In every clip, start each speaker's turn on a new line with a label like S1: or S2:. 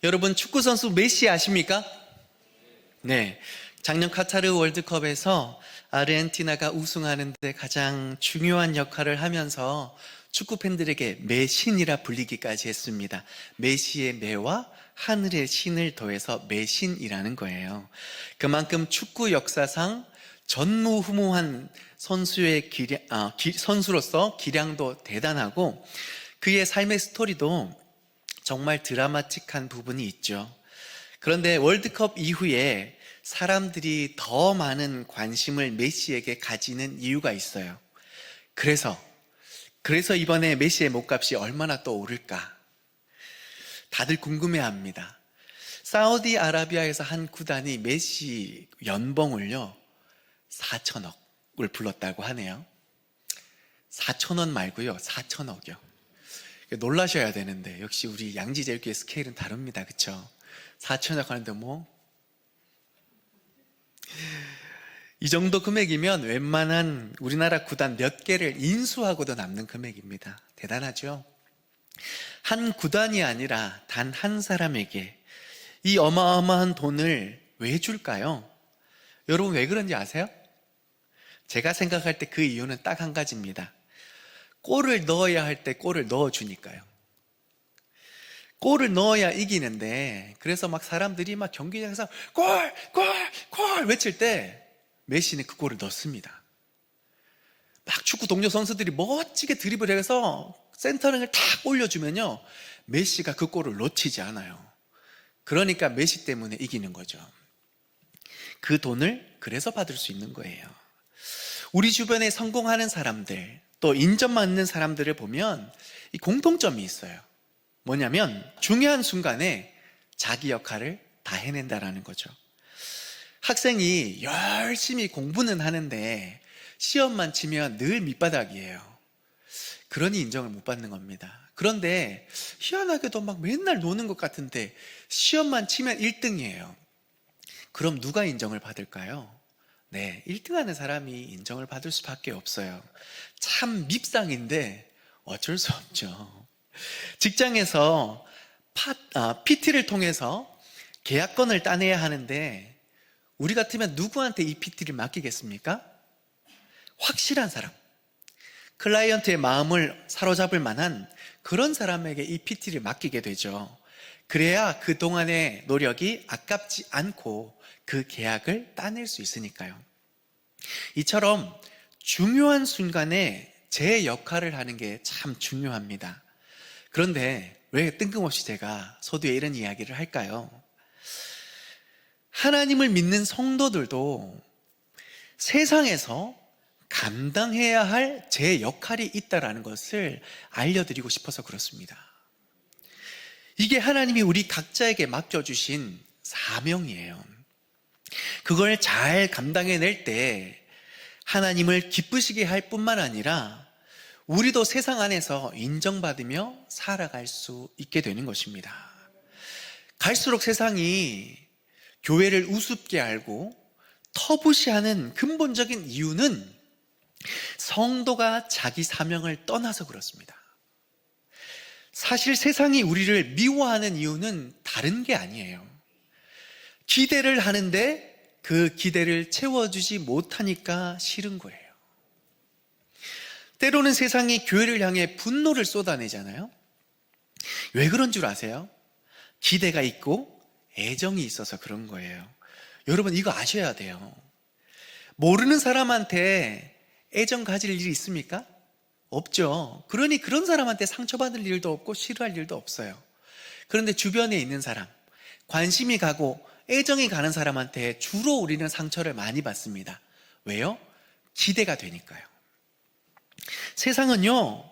S1: 여러분 축구 선수 메시 아십니까? 네. 작년 카타르 월드컵에서 아르헨티나가 우승하는데 가장 중요한 역할을 하면서 축구 팬들에게 메신이라 불리기까지 했습니다. 메시의 메와 하늘의 신을 더해서 메신이라는 거예요. 그만큼 축구 역사상 전무후무한 선수로서 기량도 대단하고 그의 삶의 스토리도 정말 드라마틱한 부분이 있죠. 그런데 월드컵 이후에 사람들이 더 많은 관심을 메시에게 가지는 이유가 있어요. 그래서 이번에 메시의 몸값이 얼마나 또 오를까? 다들 궁금해합니다. 사우디아라비아에서 한 구단이 메시 연봉을요 4천억을 불렀다고 하네요. 4천원 말고요 4천억이요. 놀라셔야 되는데 역시 우리 양지제일교회 스케일은 다릅니다. 그쵸? 4천억 하는데 이 정도 금액이면 웬만한 우리나라 구단 몇 개를 인수하고도 남는 금액입니다. 대단하죠? 한 구단이 아니라 단 한 사람에게 이 어마어마한 돈을 왜 줄까요? 여러분 왜 그런지 아세요? 제가 생각할 때 그 이유는 딱 한 가지입니다. 골을 넣어야 할 때 골을 넣어주니까요. 골을 넣어야 이기는데, 그래서 막 사람들이 막 경기장에서 골! 골! 골! 외칠 때 메시는 그 골을 넣습니다. 막 축구 동료 선수들이 멋지게 드리블을 해서 센터링을 탁 올려주면요 메시가 그 골을 놓치지 않아요. 그러니까 메시 때문에 이기는 거죠. 그 돈을 그래서 받을 수 있는 거예요. 우리 주변에 성공하는 사람들, 또 인정받는 사람들을 보면 이 공통점이 있어요. 뭐냐면 중요한 순간에 자기 역할을 다 해낸다라는 거죠. 학생이 열심히 공부는 하는데 시험만 치면 늘 밑바닥이에요. 그러니 인정을 못 받는 겁니다. 그런데 희한하게도 막 맨날 노는 것 같은데 시험만 치면 1등이에요. 그럼 누가 인정을 받을까요? 네, 1등 하는 사람이 인정을 받을 수밖에 없어요. 참 밉상인데 어쩔 수 없죠. 직장에서 PT를 통해서 계약건을 따내야 하는데 우리 같으면 누구한테 이 PT를 맡기겠습니까? 확실한 사람, 클라이언트의 마음을 사로잡을 만한 그런 사람에게 이 PT를 맡기게 되죠. 그래야 그동안의 노력이 아깝지 않고 그 계약을 따낼 수 있으니까요. 이처럼 중요한 순간에 제 역할을 하는 게 참 중요합니다. 그런데 왜 뜬금없이 제가 서두에 이런 이야기를 할까요? 하나님을 믿는 성도들도 세상에서 감당해야 할 제 역할이 있다는 것을 알려드리고 싶어서 그렇습니다. 이게 하나님이 우리 각자에게 맡겨주신 사명이에요. 그걸 잘 감당해낼 때 하나님을 기쁘시게 할 뿐만 아니라 우리도 세상 안에서 인정받으며 살아갈 수 있게 되는 것입니다. 갈수록 세상이 교회를 우습게 알고 터부시하는 근본적인 이유는 성도가 자기 사명을 떠나서 그렇습니다. 사실 세상이 우리를 미워하는 이유는 다른 게 아니에요. 기대를 하는데 그 기대를 채워주지 못하니까 싫은 거예요. 때로는 세상이 교회를 향해 분노를 쏟아내잖아요. 왜 그런 줄 아세요? 기대가 있고 애정이 있어서 그런 거예요. 여러분 이거 아셔야 돼요. 모르는 사람한테 애정 가질 일이 있습니까? 없죠. 그러니 그런 사람한테 상처받을 일도 없고 싫어할 일도 없어요. 그런데 주변에 있는 사람, 관심이 가고 애정이 가는 사람한테 주로 우리는 상처를 많이 받습니다. 왜요? 기대가 되니까요. 세상은요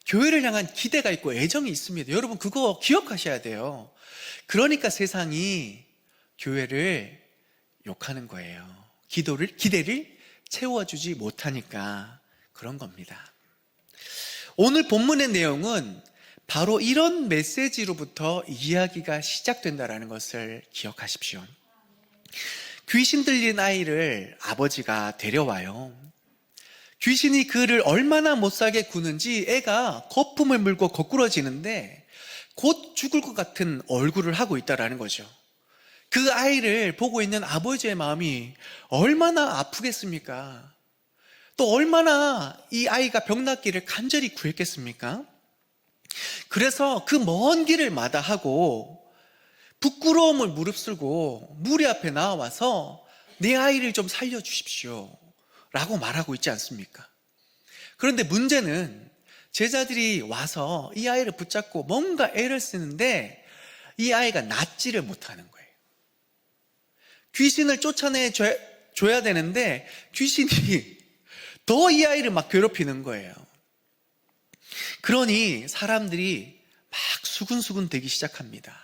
S1: 교회를 향한 기대가 있고 애정이 있습니다. 여러분 그거 기억하셔야 돼요. 그러니까 세상이 교회를 욕하는 거예요. 기대를 채워주지 못하니까 그런 겁니다. 오늘 본문의 내용은 바로 이런 메시지로부터 이야기가 시작된다는 것을 기억하십시오. 귀신 들린 아이를 아버지가 데려와요. 귀신이 그를 얼마나 못살게 구는지 애가 거품을 물고 거꾸러지는데 곧 죽을 것 같은 얼굴을 하고 있다라는 거죠. 그 아이를 보고 있는 아버지의 마음이 얼마나 아프겠습니까? 또 얼마나 이 아이가 병낫기를 간절히 구했겠습니까? 그래서 그 먼 길을 마다하고 부끄러움을 무릅쓰고 무리 앞에 나와서 내 아이를 좀 살려주십시오 라고 말하고 있지 않습니까? 그런데 문제는 제자들이 와서 이 아이를 붙잡고 뭔가 애를 쓰는데 이 아이가 낫지를 못하는 거예요. 귀신을 쫓아내줘야 되는데 귀신이 더 이 아이를 막 괴롭히는 거예요. 그러니 사람들이 막 수근수근 대기 시작합니다.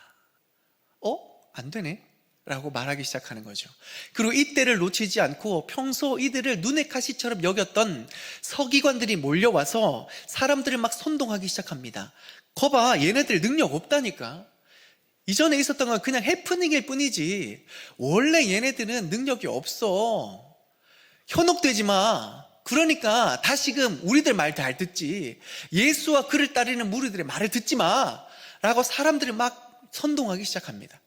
S1: 안 되네? 라고 말하기 시작하는 거죠. 그리고 이때를 놓치지 않고 평소 이들을 눈의 가시처럼 여겼던 서기관들이 몰려와서 사람들을 막 선동하기 시작합니다. 거봐, 얘네들 능력 없다니까. 이전에 있었던 건 그냥 해프닝일 뿐이지 원래 얘네들은 능력이 없어. 현혹되지 마. 그러니까 다시금 우리들 말 잘 듣지. 예수와 그를 따르는 무리들의 말을 듣지 마 라고 사람들을 막 선동하기 시작합니다.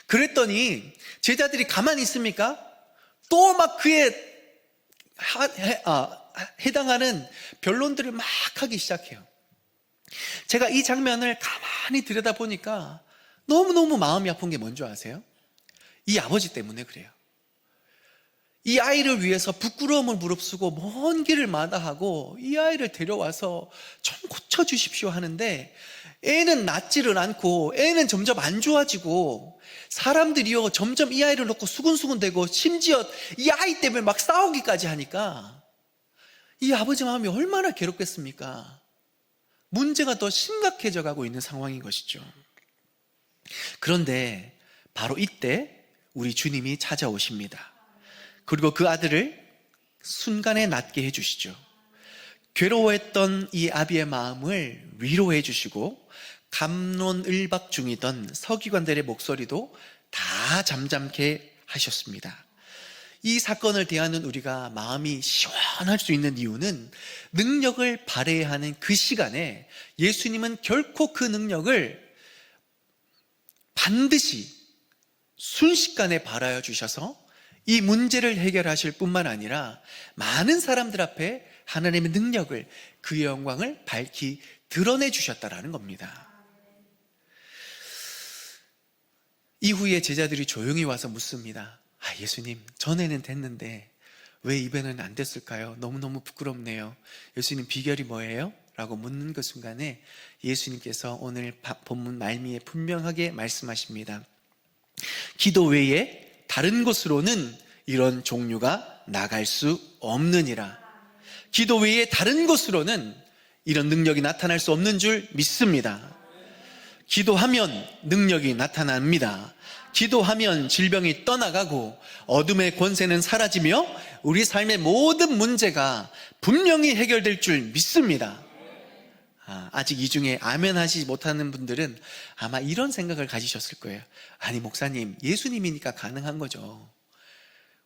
S1: 그랬더니 제자들이 가만히 있습니까? 또 막 그에 해당하는 변론들을 막 하기 시작해요. 제가 이 장면을 가만히 들여다보니까 너무너무 마음이 아픈 게 뭔지 아세요? 이 아버지 때문에 그래요. 이 아이를 위해서 부끄러움을 무릅쓰고 먼 길을 마다하고 이 아이를 데려와서 좀 고쳐주십시오 하는데 애는 낫지를 않고 애는 점점 안 좋아지고 사람들이요 점점 이 아이를 놓고 수근수근대고 심지어 이 아이 때문에 막 싸우기까지 하니까 이 아버지 마음이 얼마나 괴롭겠습니까? 문제가 더 심각해져 가고 있는 상황인 것이죠. 그런데 바로 이때 우리 주님이 찾아오십니다. 그리고 그 아들을 순간에 낫게 해주시죠. 괴로워했던 이 아비의 마음을 위로해 주시고 갑론을박 중이던 서기관들의 목소리도 다 잠잠케 하셨습니다. 이 사건을 대하는 우리가 마음이 시원할 수 있는 이유는 능력을 발휘해야 하는 그 시간에 예수님은 결코 그 능력을 반드시 순식간에 발하여 주셔서 이 문제를 해결하실 뿐만 아니라 많은 사람들 앞에 하나님의 능력을, 그의 영광을 밝히 드러내 주셨다라는 겁니다. 이후에 제자들이 조용히 와서 묻습니다. 예수님, 전에는 됐는데 왜 이번에는 안 됐을까요? 너무너무 부끄럽네요. 예수님, 비결이 뭐예요? 라고 묻는 그 순간에 예수님께서 오늘 본문 말미에 분명하게 말씀하십니다. 기도 외에 다른 곳으로는 이런 종류가 나갈 수 없느니라. 기도 외에 다른 곳으로는 이런 능력이 나타날 수 없는 줄 믿습니다. 기도하면 능력이 나타납니다. 기도하면 질병이 떠나가고 어둠의 권세는 사라지며 우리 삶의 모든 문제가 분명히 해결될 줄 믿습니다. 아직 이 중에 아멘 하시지 못하는 분들은 아마 이런 생각을 가지셨을 거예요. 아니 목사님, 예수님이니까 가능한 거죠.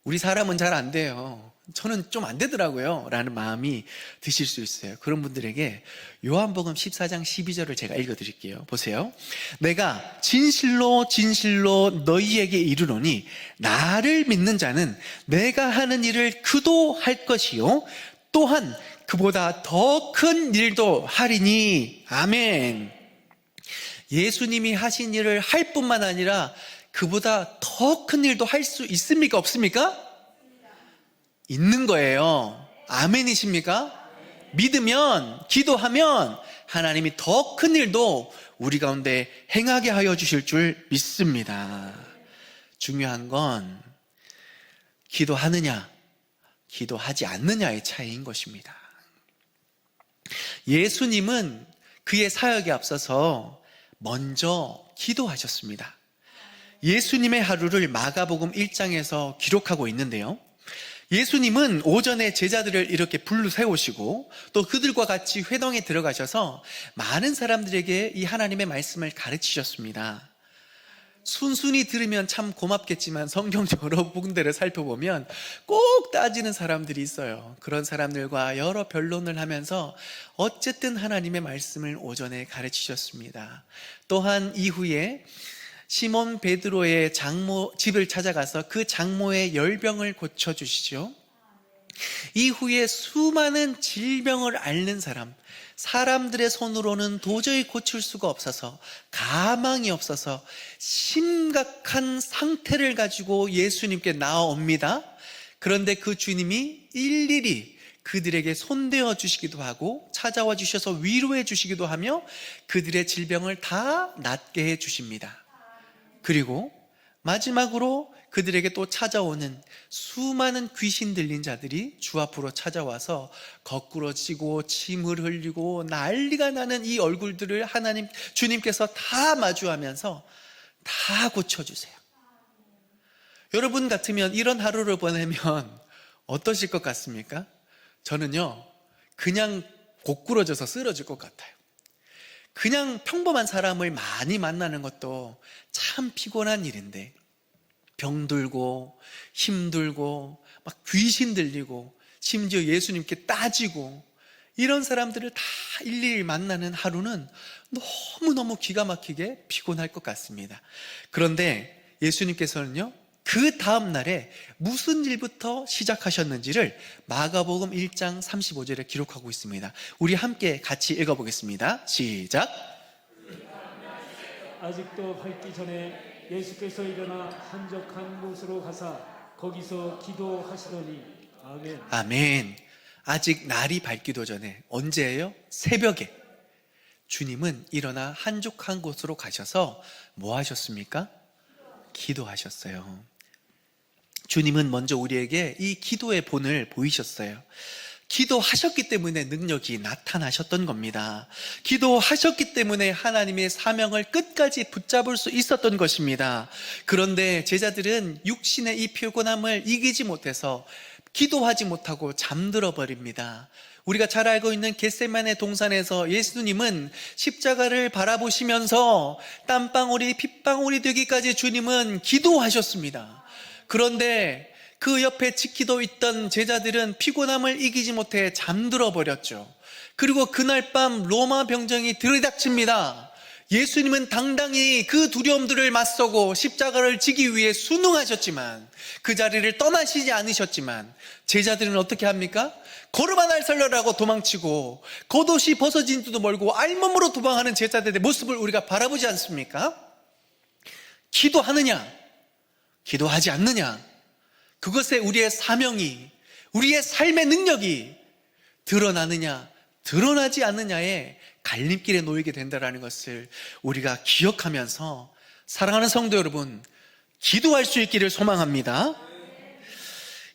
S1: 우리 사람은 잘 안 돼요. 저는 좀 안 되더라고요 라는 마음이 드실 수 있어요. 그런 분들에게 요한복음 14장 12절을 제가 읽어드릴게요. 보세요. 내가 진실로 진실로 너희에게 이르노니 나를 믿는 자는 내가 하는 일을 그도 할 것이요 또한 그보다 더 큰 일도 하리니. 아멘. 예수님이 하신 일을 할 뿐만 아니라 그보다 더 큰 일도 할 수 있습니까? 없습니까? 있는 거예요. 아멘이십니까? 믿으면, 기도하면 하나님이 더 큰 일도 우리 가운데 행하게 하여 주실 줄 믿습니다. 중요한 건 기도하느냐, 기도하지 않느냐의 차이인 것입니다. 예수님은 그의 사역에 앞서서 먼저 기도하셨습니다. 예수님의 하루를 마가복음 1장에서 기록하고 있는데요. 예수님은 오전에 제자들을 이렇게 불러 세우시고 또 그들과 같이 회당에 들어가셔서 많은 사람들에게 이 하나님의 말씀을 가르치셨습니다. 순순히 들으면 참 고맙겠지만 성경 여러 군데를 살펴보면 꼭 따지는 사람들이 있어요. 그런 사람들과 여러 변론을 하면서 어쨌든 하나님의 말씀을 오전에 가르치셨습니다. 또한 이후에 시몬 베드로의 장모 집을 찾아가서 그 장모의 열병을 고쳐주시죠. 이후에 수많은 질병을 앓는 사람들의 손으로는 도저히 고칠 수가 없어서, 가망이 없어서 심각한 상태를 가지고 예수님께 나아옵니다. 그런데 그 주님이 일일이 그들에게 손대어 주시기도 하고 찾아와 주셔서 위로해 주시기도 하며 그들의 질병을 다 낫게 해 주십니다. 그리고 마지막으로 그들에게 또 찾아오는 수많은 귀신 들린 자들이 주 앞으로 찾아와서 거꾸러지고 침을 흘리고 난리가 나는 이 얼굴들을 주님께서 다 마주하면서 다 고쳐주세요. 여러분 같으면 이런 하루를 보내면 어떠실 것 같습니까? 저는요, 그냥 고꾸러져서 쓰러질 것 같아요. 그냥 평범한 사람을 많이 만나는 것도 참 피곤한 일인데, 병들고 힘들고 막 귀신 들리고 심지어 예수님께 따지고 이런 사람들을 다 일일이 만나는 하루는 너무너무 기가 막히게 피곤할 것 같습니다. 그런데 예수님께서는요, 그 다음 날에 무슨 일부터 시작하셨는지를 마가복음 1장 35절에 기록하고 있습니다. 우리 함께 같이 읽어보겠습니다. 시작.
S2: 아직도 밝기 전에 예수께서 일어나 한적한 곳으로 가사 거기서 기도하시더니. 아멘.
S1: 아멘. 아직 날이 밝기도 전에, 언제예요? 새벽에 주님은 일어나 한적한 곳으로 가셔서 뭐 하셨습니까? 기도하셨어요. 주님은 먼저 우리에게 이 기도의 본을 보이셨어요. 기도하셨기 때문에 능력이 나타나셨던 겁니다. 기도하셨기 때문에 하나님의 사명을 끝까지 붙잡을 수 있었던 것입니다. 그런데 제자들은 육신의 이 피곤함을 이기지 못해서 기도하지 못하고 잠들어 버립니다. 우리가 잘 알고 있는 겟세마네 동산에서 예수님은 십자가를 바라보시면서 땀방울이 핏방울이 되기까지 주님은 기도하셨습니다. 그런데 그 옆에 지키고 있던 제자들은 피곤함을 이기지 못해 잠들어 버렸죠. 그리고 그날 밤 로마 병정이 들이닥칩니다. 예수님은 당당히 그 두려움들을 맞서고 십자가를 지기 위해 순응하셨지만, 그 자리를 떠나시지 않으셨지만, 제자들은 어떻게 합니까? 걸음 하나를 살려라고 도망치고 겉옷이 벗어진 지도 멀고 알몸으로 도망하는 제자들의 모습을 우리가 바라보지 않습니까? 기도하느냐, 기도하지 않느냐, 그것에 우리의 사명이, 우리의 삶의 능력이 드러나느냐 드러나지 않느냐의 갈림길에 놓이게 된다는 것을 우리가 기억하면서, 사랑하는 성도 여러분, 기도할 수 있기를 소망합니다.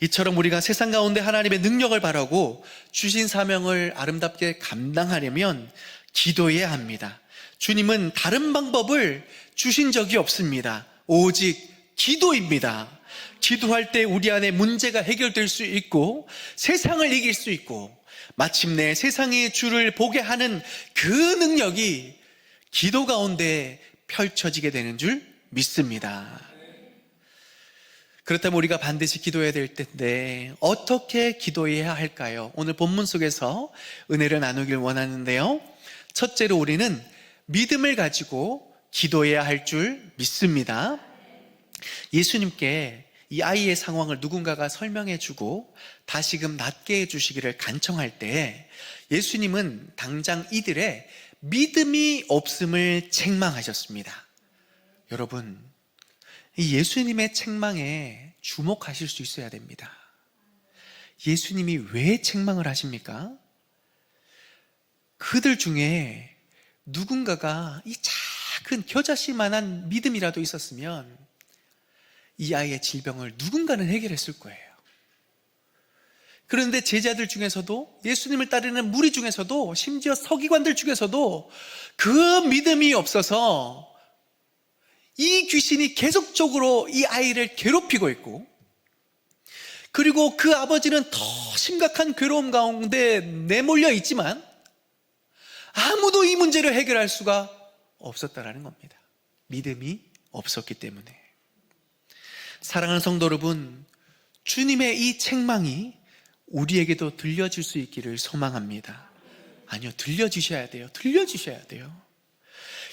S1: 이처럼 우리가 세상 가운데 하나님의 능력을 바라고 주신 사명을 아름답게 감당하려면 기도해야 합니다. 주님은 다른 방법을 주신 적이 없습니다. 오직 기도입니다. 기도할 때 우리 안에 문제가 해결될 수 있고 세상을 이길 수 있고 마침내 세상의 주를 보게 하는 그 능력이 기도 가운데 펼쳐지게 되는 줄 믿습니다. 그렇다면 우리가 반드시 기도해야 될 텐데 어떻게 기도해야 할까요? 오늘 본문 속에서 은혜를 나누길 원하는데요, 첫째로 우리는 믿음을 가지고 기도해야 할 줄 믿습니다. 예수님께 이 아이의 상황을 누군가가 설명해 주고 다시금 낫게 해주시기를 간청할 때 예수님은 당장 이들의 믿음이 없음을 책망하셨습니다. 여러분, 이 예수님의 책망에 주목하실 수 있어야 됩니다. 예수님이 왜 책망을 하십니까? 그들 중에 누군가가 이 작은 겨자씨만한 믿음이라도 있었으면 이 아이의 질병을 누군가는 해결했을 거예요. 그런데 제자들 중에서도, 예수님을 따르는 무리 중에서도, 심지어 서기관들 중에서도 그 믿음이 없어서 이 귀신이 계속적으로 이 아이를 괴롭히고 있고, 그리고 그 아버지는 더 심각한 괴로움 가운데 내몰려 있지만 아무도 이 문제를 해결할 수가 없었다라는 겁니다. 믿음이 없었기 때문에. 사랑하는 성도 여러분, 주님의 이 책망이 우리에게도 들려질 수 있기를 소망합니다. 아니요, 들려주셔야 돼요. 들려주셔야 돼요.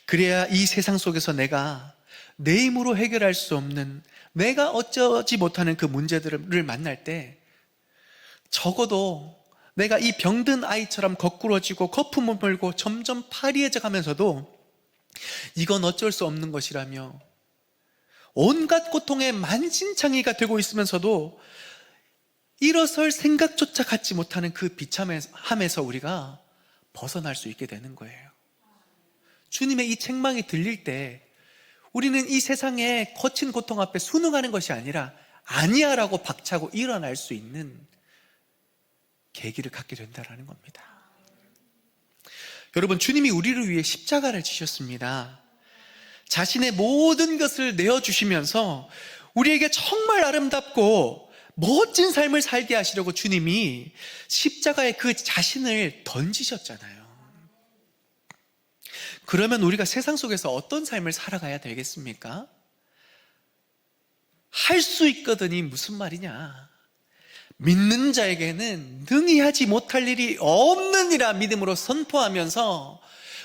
S1: 그래야 이 세상 속에서 내가 내 힘으로 해결할 수 없는, 내가 어쩌지 못하는 그 문제들을 만날 때 적어도 내가 이 병든 아이처럼 거꾸러지고 거품을 물고 점점 파리해져 가면서도 이건 어쩔 수 없는 것이라며 온갖 고통에 만신창이가 되고 있으면서도 일어설 생각조차 갖지 못하는 그 비참함에서 우리가 벗어날 수 있게 되는 거예요. 주님의 이 책망이 들릴 때 우리는 이 세상의 거친 고통 앞에 순응하는 것이 아니라 아니야 라고 박차고 일어날 수 있는 계기를 갖게 된다는 겁니다. 여러분, 주님이 우리를 위해 십자가를 지셨습니다. 자신의 모든 것을 내어주시면서 우리에게 정말 아름답고 멋진 삶을 살게 하시려고 주님이 십자가에 그 자신을 던지셨잖아요. 그러면 우리가 세상 속에서 어떤 삶을 살아가야 되겠습니까? 할 수 있거든이 무슨 말이냐? 믿는 자에게는 능히 하지 못할 일이 없느니라 믿음으로 선포하면서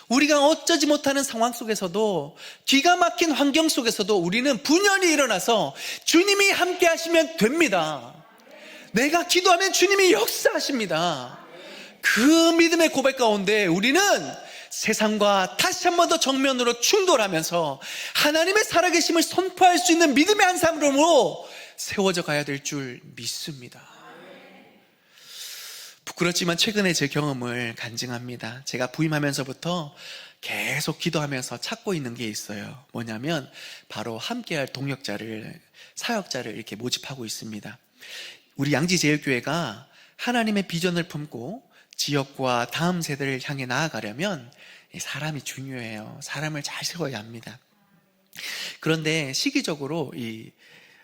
S1: 우리가 어쩌지 못하는 상황 속에서도, 기가 막힌 환경 속에서도 우리는 분연히 일어나서 주님이 함께 하시면 됩니다. 내가 기도하면 주님이 역사하십니다. 그 믿음의 고백 가운데 우리는 세상과 다시 한 번 더 정면으로 충돌하면서 하나님의 살아계심을 선포할 수 있는 믿음의 한 사람으로 세워져 가야 될 줄 믿습니다. 부끄럽지만 최근에 제 경험을 간증합니다. 제가 부임하면서부터 계속 기도하면서 찾고 있는 게 있어요. 뭐냐면 바로 함께할 동역자를, 사역자를 이렇게 모집하고 있습니다. 우리 양지제일교회가 하나님의 비전을 품고 지역과 다음 세대를 향해 나아가려면 사람이 중요해요. 사람을 잘 세워야 합니다. 그런데 시기적으로 이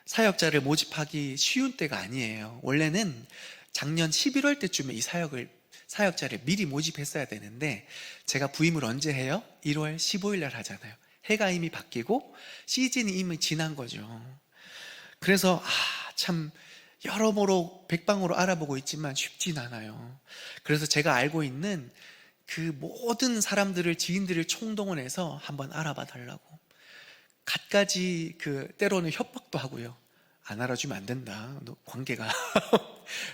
S1: 사역자를 모집하기 쉬운 때가 아니에요. 원래는 작년 11월 때쯤에 이 사역자를 미리 모집했어야 되는데 제가 부임을 언제 해요? 1월 15일 날 하잖아요. 해가 이미 바뀌고 시즌이 이미 지난 거죠. 그래서 참 여러모로 백방으로 알아보고 있지만 쉽진 않아요. 그래서 제가 알고 있는 그 모든 사람들을, 지인들을 총동원해서 한번 알아봐 달라고, 갖가지 때로는 협박도 하고요. 안 알아주면 안 된다, 너 관계가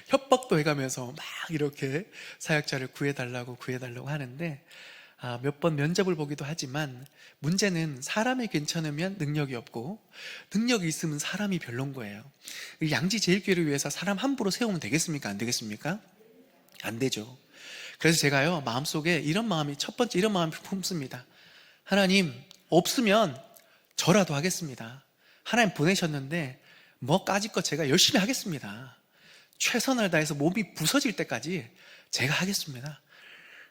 S1: 협박도 해가면서 막 이렇게 사역자를 구해달라고 하는데 몇 번 면접을 보기도 하지만 문제는 사람이 괜찮으면 능력이 없고 능력이 있으면 사람이 별론 거예요. 양지제일교회를 위해서 사람 함부로 세우면 되겠습니까? 안 되겠습니까? 안 되죠. 그래서 제가요, 마음속에 이런 마음이, 첫 번째 이런 마음을 품습니다. 하나님, 없으면 저라도 하겠습니다. 하나님 보내셨는데 뭐 까짓것 제가 열심히 하겠습니다. 최선을 다해서 몸이 부서질 때까지 제가 하겠습니다.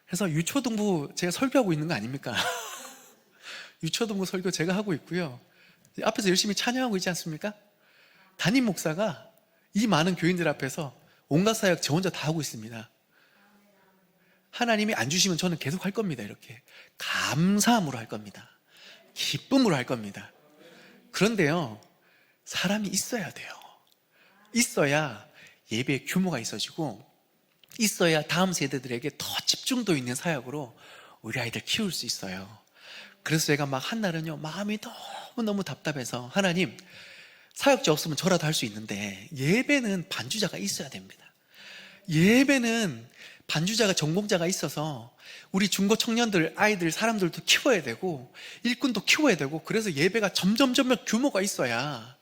S1: 그래서 유초등부 제가 설교하고 있는 거 아닙니까? 유초등부 설교 제가 하고 있고요. 앞에서 열심히 찬양하고 있지 않습니까? 담임 목사가 이 많은 교인들 앞에서 온갖 사역 저 혼자 다 하고 있습니다. 하나님이 안 주시면 저는 계속 할 겁니다. 이렇게 감사함으로 할 겁니다. 기쁨으로 할 겁니다. 그런데요, 사람이 있어야 돼요. 있어야 예배의 규모가 있어지고, 있어야 다음 세대들에게 더 집중도 있는 사역으로 우리 아이들 키울 수 있어요. 그래서 제가 막 한날은요, 마음이 너무너무 답답해서, 하나님, 사역자 없으면 저라도 할 수 있는데 예배는 반주자가 있어야 됩니다. 예배는 반주자가, 전공자가 있어서 우리 중고 청년들, 아이들, 사람들도 키워야 되고 일꾼도 키워야 되고, 그래서 예배가 점점 규모가 있어야,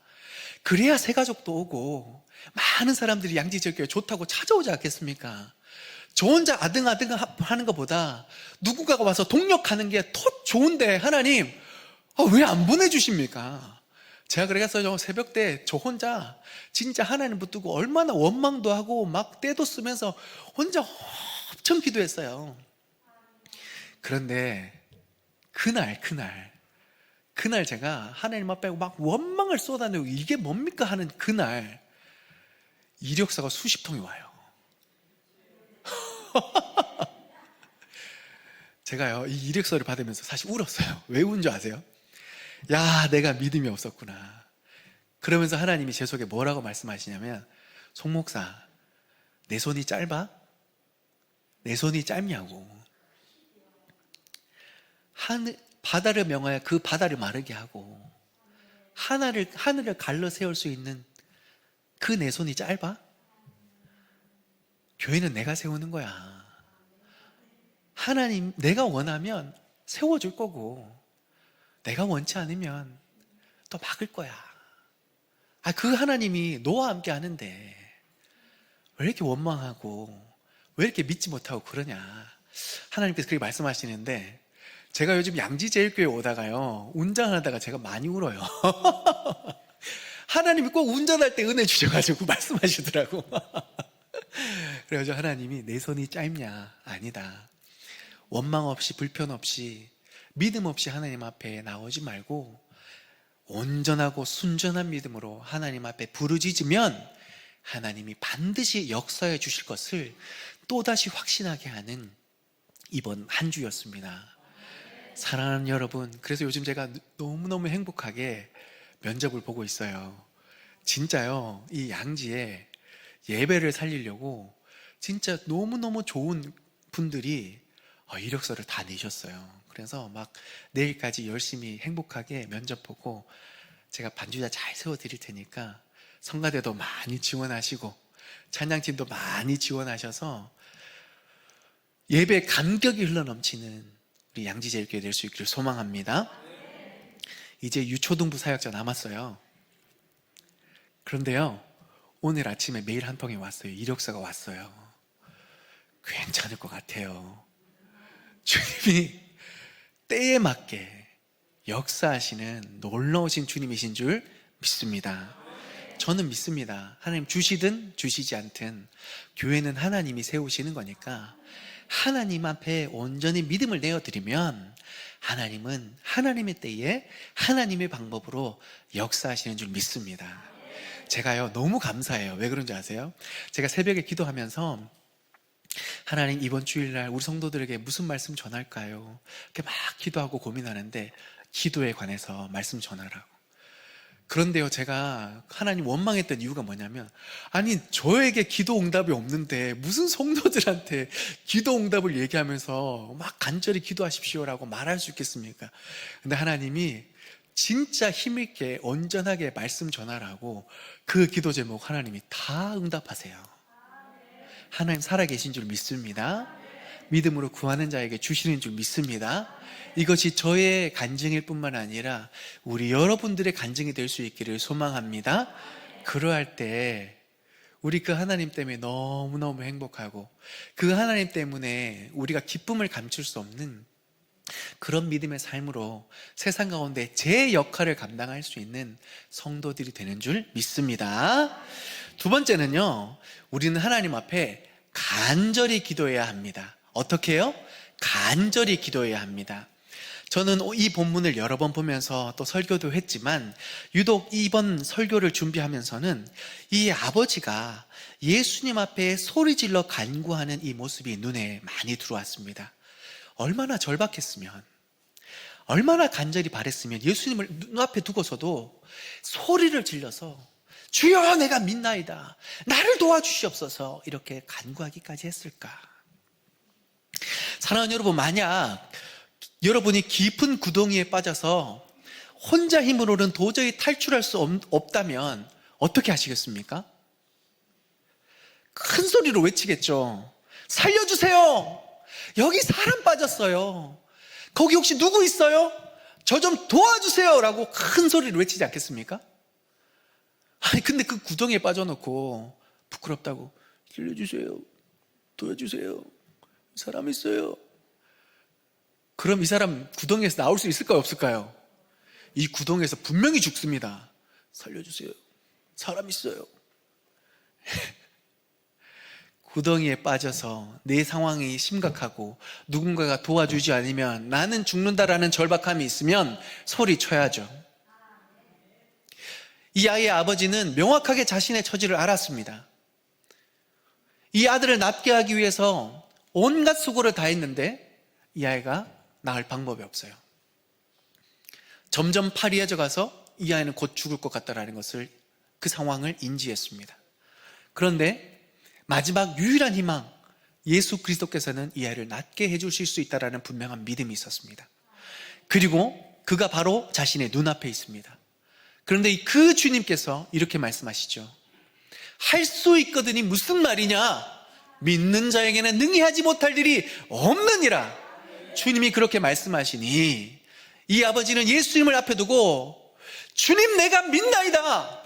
S1: 그래야 새가족도 오고 많은 사람들이 양지제일교회 좋다고 찾아오지 않겠습니까? 저 혼자 아등아등 하는 것보다 누군가가 와서 동력하는 게 더 좋은데 하나님 왜 안 보내주십니까? 제가 그래서 새벽 때 저 혼자 진짜 하나님 붙들고 얼마나 원망도 하고 막 때도 쓰면서 혼자 엄청 기도했어요. 그런데 그날 제가 하나님 앞에 막 원망을 쏟아내고 이게 뭡니까 하는 그날 이력서가 수십 통이 와요. 제가요, 이 이력서를 받으면서 사실 울었어요. 왜 운 줄 아세요? 야, 내가 믿음이 없었구나. 그러면서 하나님이 제 속에 뭐라고 말씀하시냐면, 송 목사, 내 손이 짧아? 내 손이 짧냐고. 바다를 명하여 그 바다를 마르게 하고 하늘을 갈라 세울 수 있는 그 내 손이 짧아? 교회는 내가 세우는 거야. 하나님, 내가 원하면 세워줄 거고, 내가 원치 않으면 또 막을 거야. 그 하나님이 너와 함께 하는데 왜 이렇게 원망하고 왜 이렇게 믿지 못하고 그러냐. 하나님께서 그렇게 말씀하시는데, 제가 요즘 양지제일교회 오다가요, 운전하다가 제가 많이 울어요. 하나님이 꼭 운전할 때 은혜 주셔가지고 말씀하시더라고. 그래가지고 하나님이 내 손이 짧냐? 아니다. 원망 없이 불편 없이 믿음 없이 하나님 앞에 나오지 말고 온전하고 순전한 믿음으로 하나님 앞에 부르짖으면 하나님이 반드시 역사해 주실 것을 또다시 확신하게 하는 이번 한 주였습니다. 사랑하는 여러분, 그래서 요즘 제가 너무너무 행복하게 면접을 보고 있어요. 진짜요, 이 양지에 예배를 살리려고 진짜 너무너무 좋은 분들이 이력서를 다 내셨어요. 그래서 막 내일까지 열심히 행복하게 면접 보고 제가 반주자 잘 세워드릴 테니까 성가대도 많이 지원하시고 찬양팀도 많이 지원하셔서 예배 감격이 흘러넘치는 우리 양지제일교회 될 수 있기를 소망합니다. 이제 유초등부 사역자 남았어요. 그런데요, 오늘 아침에 메일 한 통이 왔어요. 이력서가 왔어요. 괜찮을 것 같아요. 주님이 때에 맞게 역사하시는 놀라우신 주님이신 줄 믿습니다. 저는 믿습니다. 하나님 주시든 주시지 않든 교회는 하나님이 세우시는 거니까 하나님 앞에 온전히 믿음을 내어드리면 하나님은 하나님의 때에 하나님의 방법으로 역사하시는 줄 믿습니다. 제가요 너무 감사해요. 왜 그런지 아세요? 제가 새벽에 기도하면서 하나님, 이번 주일날 우리 성도들에게 무슨 말씀 전할까요? 이렇게 막 기도하고 고민하는데 기도에 관해서 말씀 전하라고. 그런데요, 제가 하나님 원망했던 이유가 뭐냐면, 아니 저에게 기도 응답이 없는데 무슨 성도들한테 기도 응답을 얘기하면서 막 간절히 기도하십시오라고 말할 수 있겠습니까? 근데 하나님이 진짜 힘있게 온전하게 말씀 전하라고 그 기도 제목 하나님이 다 응답하세요. 하나님 살아계신 줄 믿습니다. 믿음으로 구하는 자에게 주시는 줄 믿습니다. 이것이 저의 간증일 뿐만 아니라 우리 여러분들의 간증이 될 수 있기를 소망합니다. 그러할 때 우리 그 하나님 때문에 너무너무 행복하고 그 하나님 때문에 우리가 기쁨을 감출 수 없는 그런 믿음의 삶으로 세상 가운데 제 역할을 감당할 수 있는 성도들이 되는 줄 믿습니다. 두 번째는요, 우리는 하나님 앞에 간절히 기도해야 합니다. 어떻게 해요? 간절히 기도해야 합니다. 저는 이 본문을 여러 번 보면서 또 설교도 했지만 유독 이번 설교를 준비하면서는 이 아버지가 예수님 앞에 소리질러 간구하는 이 모습이 눈에 많이 들어왔습니다. 얼마나 절박했으면, 얼마나 간절히 바랬으면 예수님을 눈앞에 두고서도 소리를 질러서 주여 내가 믿나이다, 나를 도와주시옵소서, 이렇게 간구하기까지 했을까? 사랑하는 여러분, 만약 여러분이 깊은 구덩이에 빠져서 혼자 힘으로는 도저히 탈출할 수 없다면 어떻게 하시겠습니까? 큰 소리로 외치겠죠. 살려주세요, 여기 사람 빠졌어요, 거기 혹시 누구 있어요? 저 좀 도와주세요 라고 큰 소리로 외치지 않겠습니까? 아니 근데 그 구덩이에 빠져놓고 부끄럽다고 살려주세요, 도와주세요, 사람 있어요. 그럼 이 사람 구덩이에서 나올 수 있을까요, 없을까요? 이 구덩이에서 분명히 죽습니다. 살려주세요, 사람 있어요. 구덩이에 빠져서 내 상황이 심각하고 누군가가 도와주지 않으면 나는 죽는다라는 절박함이 있으면 소리쳐야죠. 이 아이의 아버지는 명확하게 자신의 처지를 알았습니다. 이 아들을 낫게 하기 위해서 온갖 수고를 다 했는데 이 아이가 나을 방법이 없어요. 점점 파리해져 가서 이 아이는 곧 죽을 것 같다라는 것을, 그 상황을 인지했습니다. 그런데 마지막 유일한 희망, 예수 그리스도께서는 이 아이를 낫게 해주실 수 있다라는 분명한 믿음이 있었습니다. 그리고 그가 바로 자신의 눈앞에 있습니다. 그런데 그 주님께서 이렇게 말씀하시죠. 할 수 있거든이 무슨 말이냐? 믿는 자에게는 능히 하지 못할 일이 없느니라. 주님이 그렇게 말씀하시니 이 아버지는 예수님을 앞에 두고 주님 내가 믿나이다.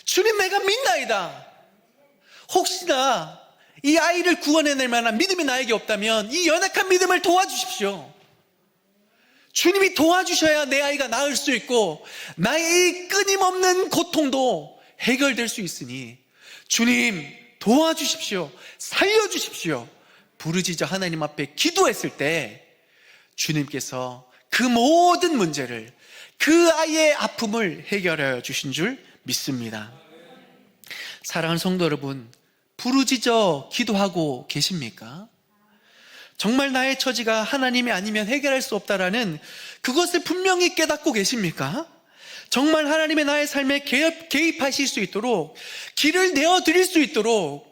S1: 주님 내가 믿나이다. 혹시나 이 아이를 구원해낼 만한 믿음이 나에게 없다면 이 연약한 믿음을 도와주십시오. 주님이 도와주셔야 내 아이가 나을 수 있고 나의 이 끊임없는 고통도 해결될 수 있으니 주님 도와주십시오. 살려주십시오. 부르짖어 하나님 앞에 기도했을 때 주님께서 그 모든 문제를, 그 아이의 아픔을 해결하여 주신 줄 믿습니다. 사랑하는 성도 여러분, 부르짖어 기도하고 계십니까? 정말 나의 처지가 하나님이 아니면 해결할 수 없다라는 그것을 분명히 깨닫고 계십니까? 정말 하나님의 나의 삶에 개입하실 수 있도록, 길을 내어드릴 수 있도록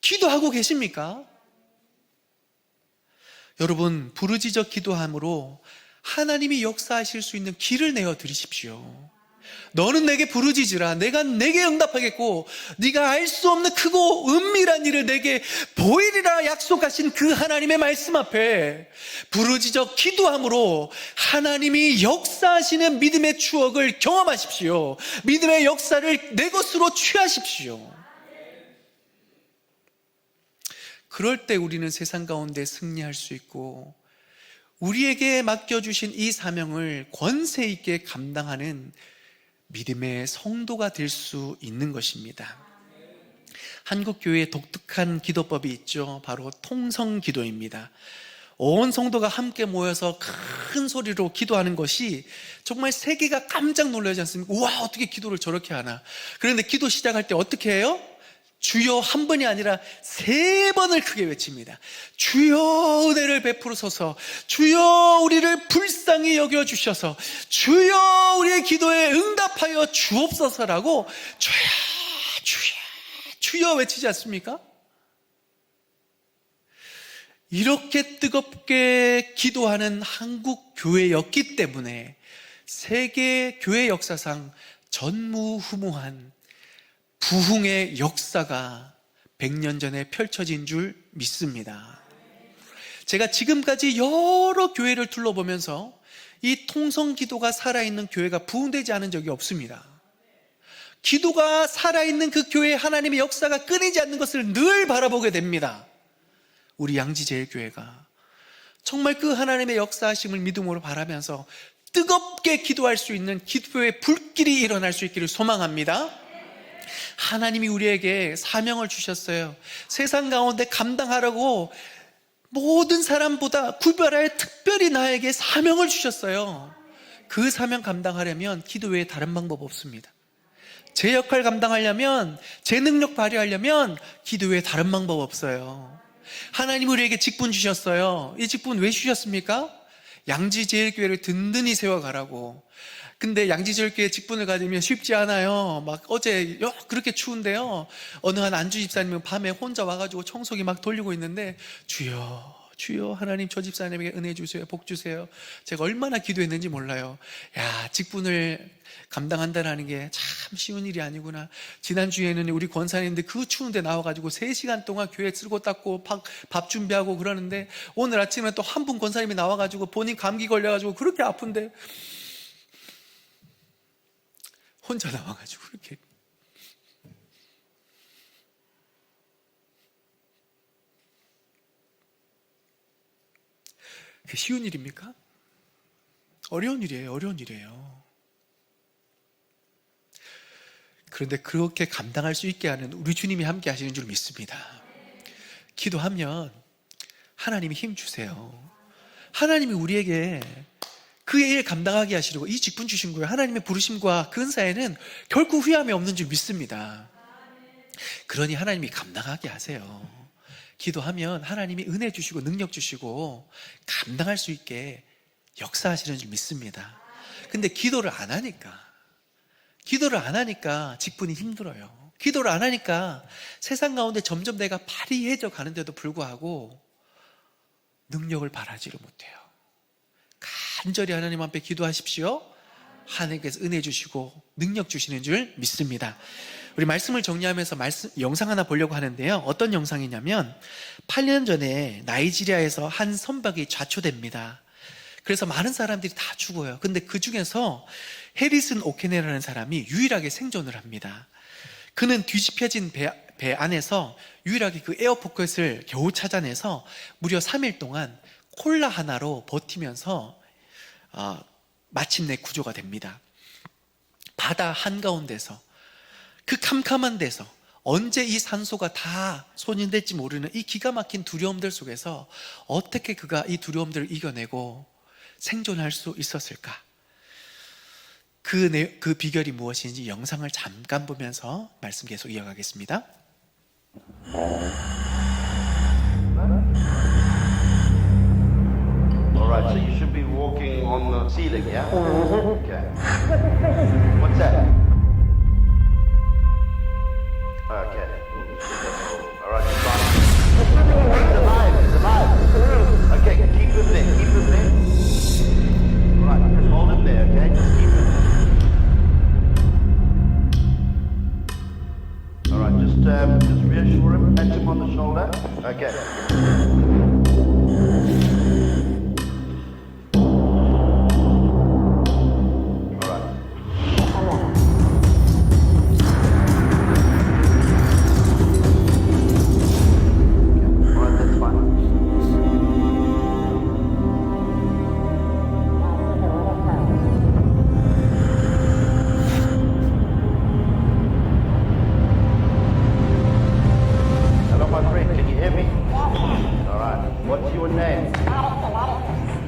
S1: 기도하고 계십니까? 여러분, 부르짖어 기도함으로 하나님이 역사하실 수 있는 길을 내어드리십시오. 너는 내게 부르짖으라. 내가 내게 응답하겠고 네가 알 수 없는 크고 은밀한 일을 내게 보이리라 약속하신 그 하나님의 말씀 앞에 부르짖어 기도함으로 하나님이 역사하시는 믿음의 추억을 경험하십시오. 믿음의 역사를 내 것으로 취하십시오. 그럴 때 우리는 세상 가운데 승리할 수 있고 우리에게 맡겨주신 이 사명을 권세 있게 감당하는 믿음의 성도가 될 수 있는 것입니다. 한국교회에 독특한 기도법이 있죠. 바로 통성기도입니다. 온 성도가 함께 모여서 큰 소리로 기도하는 것이 정말 세계가 깜짝 놀라지 않습니까? 우와, 어떻게 기도를 저렇게 하나. 그런데 기도 시작할 때 어떻게 해요? 주여 한 번이 아니라 3번을 크게 외칩니다. 주여 은혜를 베풀어서서, 주여 우리를 불쌍히 여겨주셔서, 주여 우리의 기도에 응답하여 주옵소서라고 주여 주여 주여 외치지 않습니까? 이렇게 뜨겁게 기도하는 한국 교회였기 때문에 세계 교회 역사상 전무후무한 부흥의 역사가 100년 전에 펼쳐진 줄 믿습니다. 제가 지금까지 여러 교회를 둘러보면서 이 통성기도가 살아있는 교회가 부흥되지 않은 적이 없습니다. 기도가 살아있는 그 교회에 하나님의 역사가 끊이지 않는 것을 늘 바라보게 됩니다. 우리 양지제일교회가 정말 그 하나님의 역사하심을 믿음으로 바라면서 뜨겁게 기도할 수 있는 기도의 불길이 일어날 수 있기를 소망합니다. 하나님이 우리에게 사명을 주셨어요. 세상 가운데 감당하라고 모든 사람보다 구별하여 특별히 나에게 사명을 주셨어요. 그 사명 감당하려면 기도 외에 다른 방법 없습니다. 제 역할 감당하려면, 제 능력 발휘하려면 기도 외에 다른 방법 없어요. 하나님 우리에게 직분 주셨어요. 이 직분 왜 주셨습니까? 양지제일교회를 든든히 세워가라고. 근데 양지제일교회 직분을 가지면 쉽지 않아요. 막 어제 그렇게 추운데요, 어느 한 안주 집사님은 밤에 혼자 와가지고 청소기 막 돌리고 있는데 주여 주여 하나님 저 집사님에게 은혜 주세요, 복 주세요. 제가 얼마나 기도했는지 몰라요. 야, 직분을 감당한다는 게 참 쉬운 일이 아니구나. 지난주에는 우리 권사님들 그 추운데 나와가지고 3시간 동안 교회 쓸고 닦고 밥 준비하고 그러는데, 오늘 아침에 또 한 분 권사님이 나와가지고 본인 감기 걸려가지고 그렇게 아픈데 혼자 나와가지고 그렇게. 그게 쉬운 일입니까? 어려운 일이에요. 어려운 일이에요. 그런데 그렇게 감당할 수 있게 하는 우리 주님이 함께 하시는 줄 믿습니다. 기도하면 하나님이 힘 주세요. 하나님이 우리에게 그 일 감당하게 하시려고 이 직분 주신 거예요. 하나님의 부르심과 그 은사에는 결코 후회함이 없는 줄 믿습니다. 그러니 하나님이 감당하게 하세요. 기도하면 하나님이 은혜 주시고 능력 주시고 감당할 수 있게 역사하시는 줄 믿습니다. 근데 기도를 안 하니까 직분이 힘들어요. 기도를 안 하니까 세상 가운데 점점 내가 발휘해져 가는데도 불구하고 능력을 발하지를 못해요. 간절히 하나님 앞에 기도하십시오. 하나님께서 은혜 주시고 능력 주시는 줄 믿습니다. 우리 말씀을 정리하면서 영상 하나 보려고 하는데요. 어떤 영상이냐면 8년 전에 나이지리아에서 한 선박이 좌초됩니다. 그래서 많은 사람들이 다 죽어요. 근데 그 중에서 해리슨 오케네라는 사람이 유일하게 생존을 합니다. 그는 뒤집혀진 배 안에서 유일하게 그 에어포켓을 겨우 찾아내서 무려 3일 동안 콜라 하나로 버티면서 마침내 구조가 됩니다. 바다 한가운데서 그 캄캄한 데서 언제 이 산소가 다 소진될지 모르는 이 기가 막힌 두려움들 속에서 어떻게 그가 이 두려움들을 이겨내고 생존할 수 있었을까? 그 비결이 무엇인지 영상을 잠깐 보면서 말씀 계속 이어가겠습니다.
S3: Alright, so you should be walking on the ceiling, yeah? Okay. What's that? Okay. Alright, it's fine. It's alive. Okay, keep him there. Alright, just hold him there, okay? Just keep him there. Alright, just reassure him, touch him on the shoulder. Okay.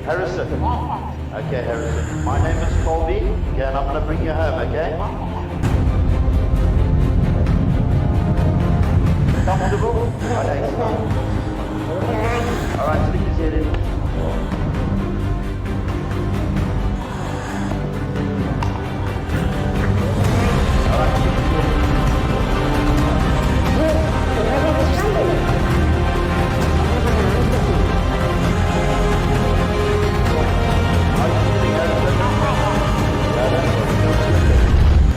S3: Harrison. Okay, Harrison. My name is Colby. Okay, and I'm going to bring you home, okay? Comfortable? Okay. Alright, stick his head in.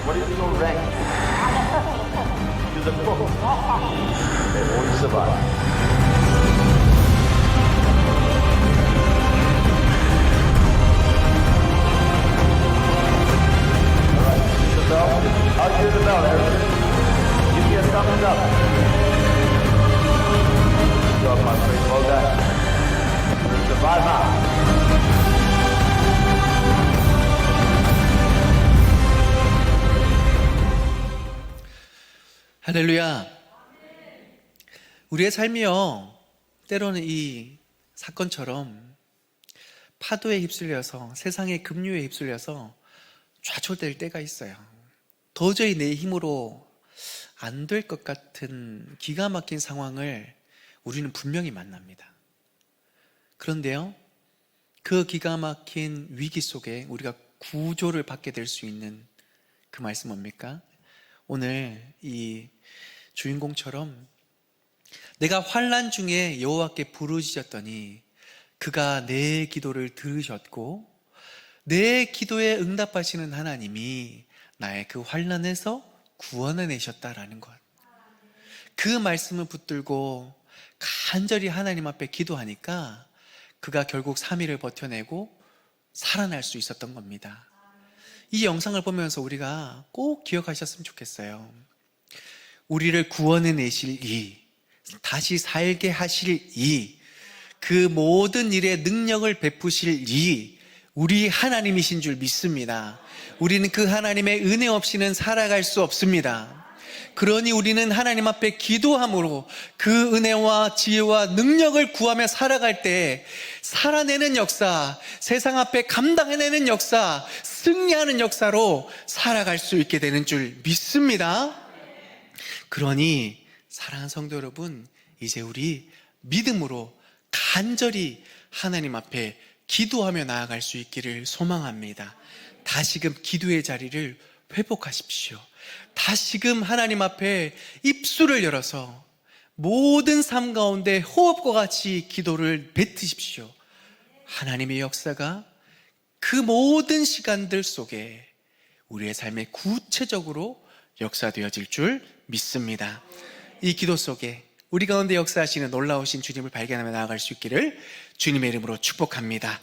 S3: What is your rank? To the book. They won't survive. Alright, the bell. I'll hear the bell, Harrison. Give me a thumbs up. Good job, my friend. Well done. Survivor.
S1: 할렐루야. 우리의 삶이요, 때로는 이 사건처럼 파도에 휩쓸려서, 세상의 급류에 휩쓸려서 좌초될 때가 있어요. 도저히 내 힘으로 안 될 것 같은 기가 막힌 상황을 우리는 분명히 만납니다. 그런데요, 그 기가 막힌 위기 속에 우리가 구조를 받게 될 수 있는 그 말씀 뭡니까? 오늘 이 주인공처럼 내가 환난 중에 여호와께 부르짖었더니 그가 내 기도를 들으셨고 내 기도에 응답하시는 하나님이 나의 그 환난에서 구원해 내셨다라는 것. 그 말씀을 붙들고 간절히 하나님 앞에 기도하니까 그가 결국 3일을 버텨내고 살아날 수 있었던 겁니다. 이 영상을 보면서 우리가 꼭 기억하셨으면 좋겠어요. 우리를 구원해 내실 이, 다시 살게 하실 이, 그 모든 일에 능력을 베푸실 이, 우리 하나님이신 줄 믿습니다. 우리는 그 하나님의 은혜 없이는 살아갈 수 없습니다. 그러니 우리는 하나님 앞에 기도함으로 그 은혜와 지혜와 능력을 구하며 살아갈 때 살아내는 역사, 세상 앞에 감당해내는 역사, 승리하는 역사로 살아갈 수 있게 되는 줄 믿습니다. 그러니 사랑하는 성도 여러분, 이제 우리 믿음으로 간절히 하나님 앞에 기도하며 나아갈 수 있기를 소망합니다. 다시금 기도의 자리를 회복하십시오. 다시금 하나님 앞에 입술을 열어서 모든 삶 가운데 호흡과 같이 기도를 뱉으십시오. 하나님의 역사가 그 모든 시간들 속에 우리의 삶에 구체적으로 역사되어질 줄 믿습니다. 이 기도 속에 우리 가운데 역사하시는 놀라우신 주님을 발견하며 나아갈 수 있기를 주님의 이름으로 축복합니다.